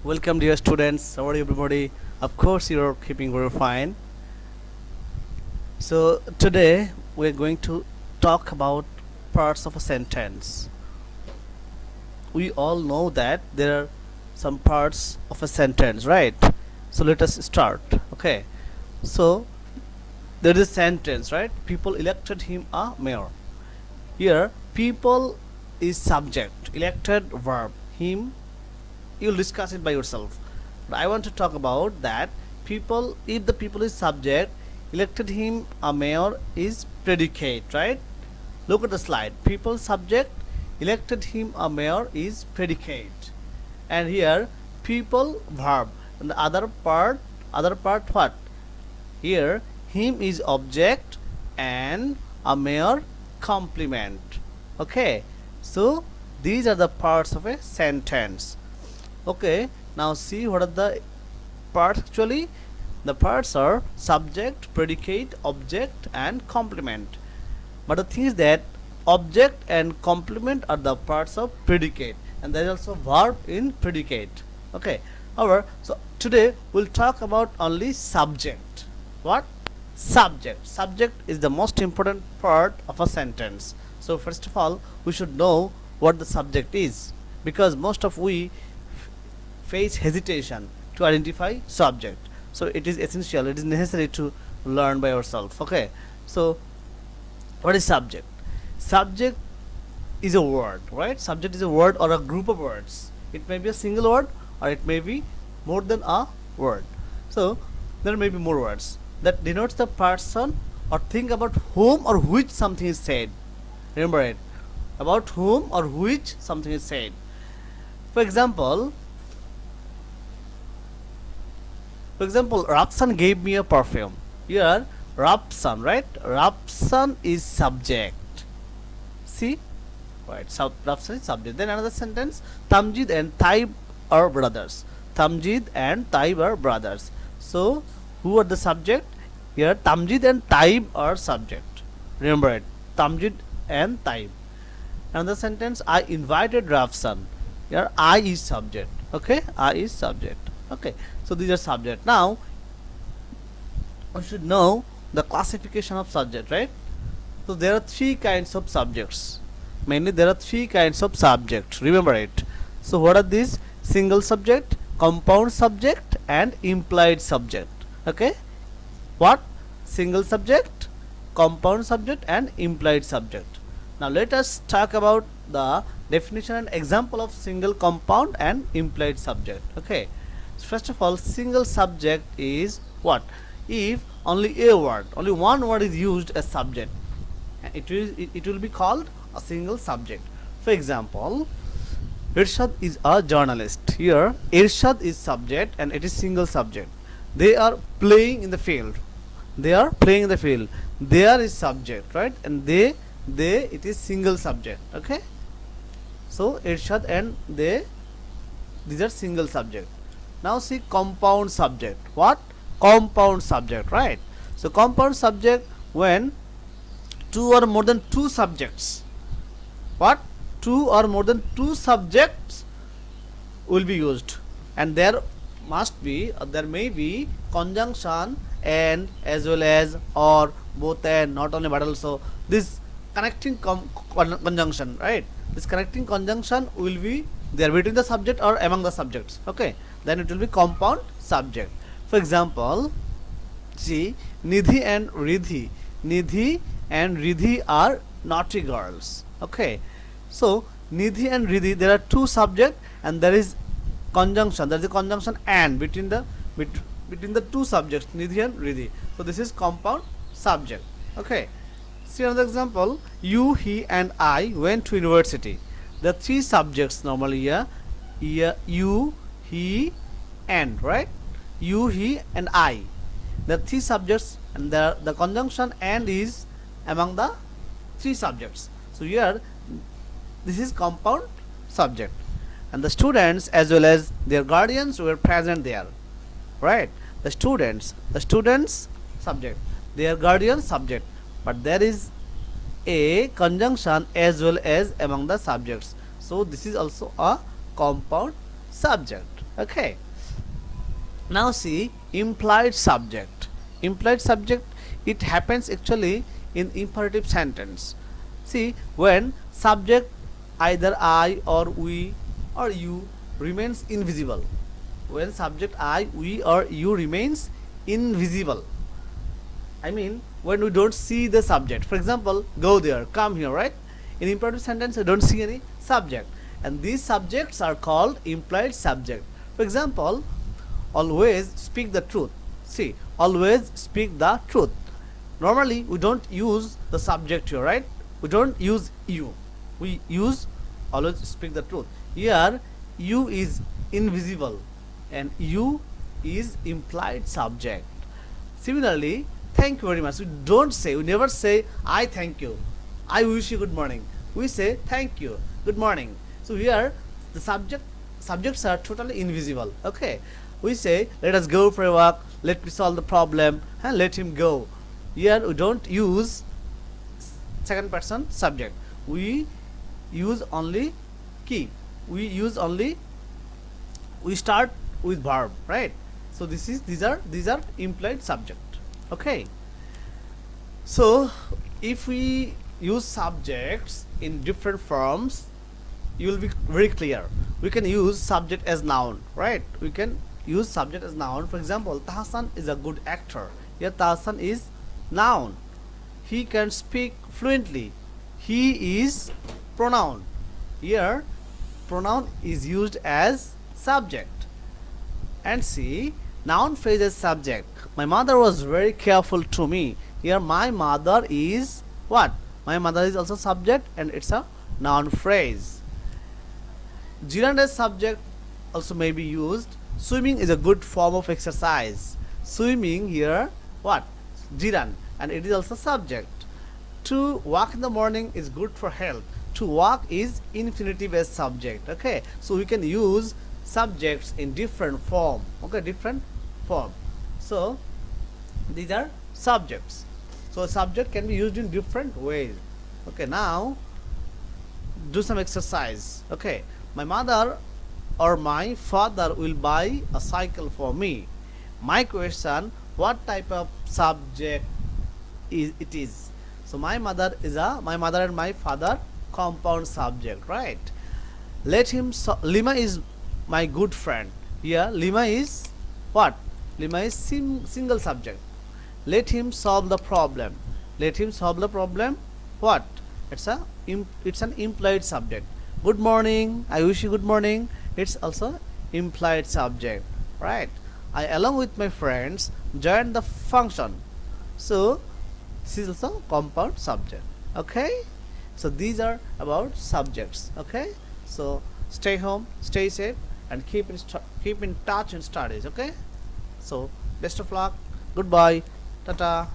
Welcome, dear students. How are you, everybody? Of course, you're keeping very fine. So, today we're going to talk about parts of a sentence. We all know that there are some parts of a sentence, right? So, let us start. Okay. So, there is a sentence, right? People elected him a mayor. Here, people is subject, elected verb, him you'll discuss it by yourself. But I want to talk about that people, if the people is subject, elected him a mayor is predicate, right? Look at the slide. People subject, elected him a mayor is predicate. And here people verb. And the other part what? Here him is object and a mayor complement. Okay. So these are the parts of a sentence. Okay, now see what are the parts actually. The parts are subject, predicate, object and complement. But the thing is that object and complement are the parts of predicate, and there is also verb in predicate. Okay, however, so today we'll talk about only subject. What? Subject is the most important part of a sentence. So first of all we should know what the subject is, because most of we face hesitation to identify subject. So it is essential, it is necessary to learn by yourself. Okay, so what is subject? Subject is a word, right? Subject is a word or a group of words. It may be a single word or it may be more than a word. So there may be more words that denotes the person or think about whom or which something is said. Remember it, about whom or which something is said. For example, Rapsan gave me a perfume. Here, Rapsan, right? Rapsan is subject. See? Right, Rapsan is subject. Then another sentence, Tamjid and Taib are brothers. Tamjid and Taib are brothers. So, who are the subject? Here, Tamjid and Taib are subject. Remember it. Tamjid and Taib. Another sentence, I invited Rapsan. Here, I is subject. Okay? I is subject. Okay, so these are subject. Now we should know the classification of subject, right? So there are three kinds of subjects. Mainly there are three kinds of subjects. Remember it. So what are these? Single subject, compound subject and implied subject. Okay, what? Single subject, compound subject and implied subject. Now let us talk about the definition and example of single, compound and implied subject. Okay, first of all, single subject is what? If only a word, only one word is used as subject, it will be called a single subject. For example, Irshad is a journalist. Here Irshad is subject and it is single subject. They are playing in the field. They are playing in the field. There is subject, right? And they it is single subject. Okay, so Irshad and they, these are single subject. Now see compound subject. What? Compound subject, right? So compound subject when two or more than two subjects. What? Two or more than two subjects will be used, and there must be there may be conjunction and as well as or both and not only but also this connecting conjunction, right? This connecting conjunction will be there between the subject or among the subjects. Okay, then it will be compound subject. For example, see Nidhi and Ridhi. Nidhi and Ridhi are naughty girls. Okay, so Nidhi and Ridhi, there are two subject and there is conjunction. There is a conjunction and between the two subjects, Nidhi and Ridhi. So this is compound subject. Okay, see another example. You, he and I went to university. The three subjects normally here, you, he and, right? You, he and I, the three subjects, and the conjunction and is among the three subjects. So here this is compound subject, and the students as well as their guardians were present there, right? The students subject, their guardian subject, but there is a conjunction as well as among the subjects. So this is also a compound subject. Okay. Now see implied subject. Implied subject, it happens actually in imperative sentence. See, when subject either I or we or you remains invisible. When subject I, we or you remains invisible. I mean when we don't see the subject. For example, go there, come here, right? In imperative sentence we don't see any subject, and these subjects are called implied subject. For example, always speak the truth. See, always speak the truth. Normally we don't use the subject here, right? We don't use you. We use always speak the truth. Here you is invisible and you is implied subject. Similarly, thank you very much. We never say I thank you, I wish you good morning. We say thank you, good morning. So here the subjects are totally invisible. Okay, we say let us go for a walk, let me solve the problem, and let him go. Here we don't use second person subject. We use only key. We start with verb, right? So these are implied subject. Okay. So if we use subjects in different forms, you will be very clear. We can use subject as noun, right? We can use subject as noun. For example, Tahsan is a good actor. Here Tahsan is noun. He can speak fluently. He is pronoun. Here pronoun is used as subject. And see, noun phrase as subject. My mother was very careful to me. Here my mother is what? My mother is also subject and it's a noun phrase. Gerund as subject also may be used. Swimming is a good form of exercise. Swimming here what? Gerund, and it is also subject. To walk in the morning is good for health. To walk is infinitive as subject. Okay, so we can use subjects in different form. Okay, different form. So these are subjects. So subject can be used in different ways. Okay, now do some exercise. Okay, my mother or my father will buy a cycle for me. My question, what type of subject is it is? So my mother and my father compound subject, right? Lima is my good friend. Here Lima is what? Lima is single subject. Let him solve the problem. Let him solve the problem. What? It's an implied subject. Good morning, I wish you good morning. It's also implied subject, right? I along with my friends joined the function. So this is also compound subject. Okay, so these are about subjects. Okay, so stay home, stay safe, and keep in touch in studies. Okay, so best of luck, goodbye, tata.